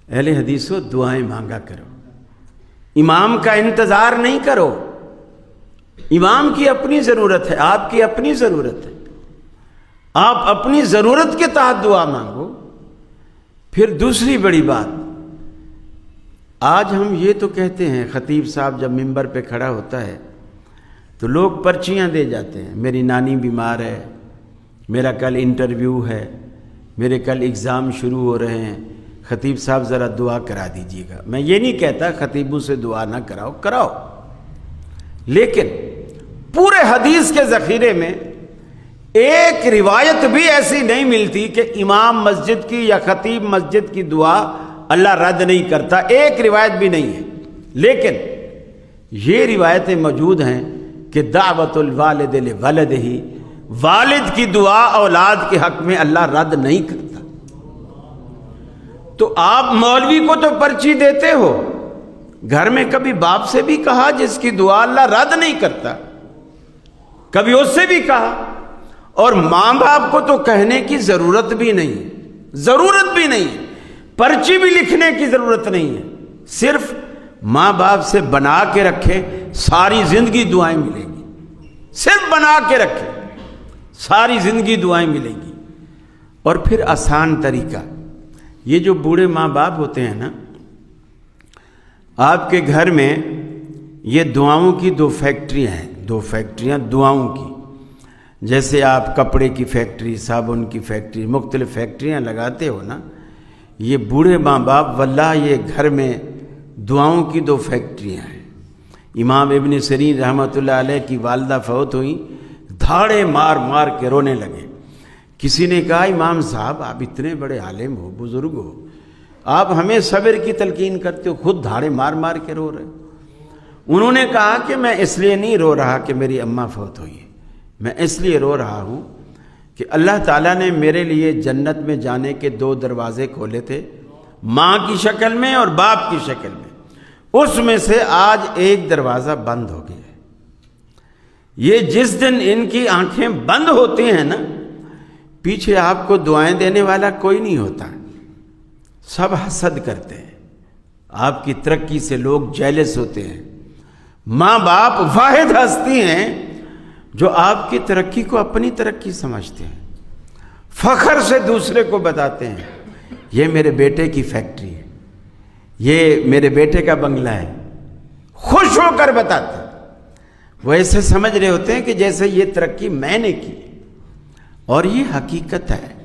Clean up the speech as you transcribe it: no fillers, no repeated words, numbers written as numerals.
اہل حدیثوں دعائیں مانگا کرو، امام کا انتظار نہیں کرو۔ امام کی اپنی ضرورت ہے، آپ کی اپنی ضرورت ہے، آپ اپنی ضرورت کے تحت دعا مانگو۔ پھر دوسری بڑی بات، آج ہم یہ تو کہتے ہیں، خطیب صاحب جب ممبر پہ کھڑا ہوتا ہے تو لوگ پرچیاں دے جاتے ہیں، میری نانی بیمار ہے، میرا کل انٹرویو ہے، میرے کل اگزام شروع ہو رہے ہیں، خطیب صاحب ذرا دعا کرا دیجیے گا۔ میں یہ نہیں کہتا خطیبوں سے دعا نہ کراؤ، کراؤ، لیکن پورے حدیث کے ذخیرے میں ایک روایت بھی ایسی نہیں ملتی کہ امام مسجد کی یا خطیب مسجد کی دعا اللہ رد نہیں کرتا، ایک روایت بھی نہیں ہے۔ لیکن یہ روایتیں موجود ہیں کہ دعوت الوالد لولدہ، والد کی دعا اولاد کے حق میں اللہ رد نہیں کرتا۔ تو آپ مولوی کو تو پرچی دیتے ہو، گھر میں کبھی باپ سے بھی کہا جس کی دعا اللہ رد نہیں کرتا، کبھی اس سے بھی کہا؟ اور ماں باپ کو تو کہنے کی ضرورت بھی نہیں، ضرورت بھی نہیں، پرچی بھی لکھنے کی ضرورت نہیں ہے، صرف ماں باپ سے بنا کے رکھے، ساری زندگی دعائیں ملیں گی، صرف بنا کے رکھے، ساری زندگی دعائیں ملیں گی۔ اور پھر آسان طریقہ، یہ جو بوڑھے ماں باپ ہوتے ہیں نا، آپ کے گھر میں یہ دعاؤں کی دو فیکٹریاں دعاؤں کی، جیسے آپ کپڑے کی فیکٹری، صابن کی فیکٹری، مختلف فیکٹریاں لگاتے ہو نا، یہ بوڑھے ماں باپ واللہ یہ گھر میں دعاؤں کی دو فیکٹریاں ہیں۔ امام ابن سیرین رحمۃ اللہ علیہ کی والدہ فوت ہوئی، دھاڑے مار مار کے رونے لگے۔ کسی نے کہا امام صاحب آپ اتنے بڑے عالم ہو، بزرگ ہو، آپ ہمیں صبر کی تلقین کرتے ہو، خود دھاڑے مار مار کے رو رہے ہو۔ انہوں نے کہا کہ میں اس لیے نہیں رو رہا کہ میری اماں فوت ہوئی ہے، میں اس لیے رو رہا ہوں کہ اللہ تعالیٰ نے میرے لیے جنت میں جانے کے دو دروازے کھولے تھے، ماں کی شکل میں اور باپ کی شکل میں، اس میں سے آج ایک دروازہ بند ہو گیا ہے۔ یہ جس دن ان کی آنکھیں بند ہوتی ہیں نا، پیچھے آپ کو دعائیں دینے والا کوئی نہیں ہوتا، سب حسد کرتے ہیں، آپ کی ترقی سے لوگ جیلس ہوتے ہیں۔ ماں باپ واحد ہستی ہیں جو آپ کی ترقی کو اپنی ترقی سمجھتے ہیں، فخر سے دوسرے کو بتاتے ہیں یہ میرے بیٹے کی فیکٹری ہے، یہ میرے بیٹے کا بنگلہ ہے، خوش ہو کر بتاتے ہیں۔ وہ ایسے سمجھ رہے ہوتے ہیں کہ جیسے یہ ترقی میں نے کی، اور یہ حقیقت ہے۔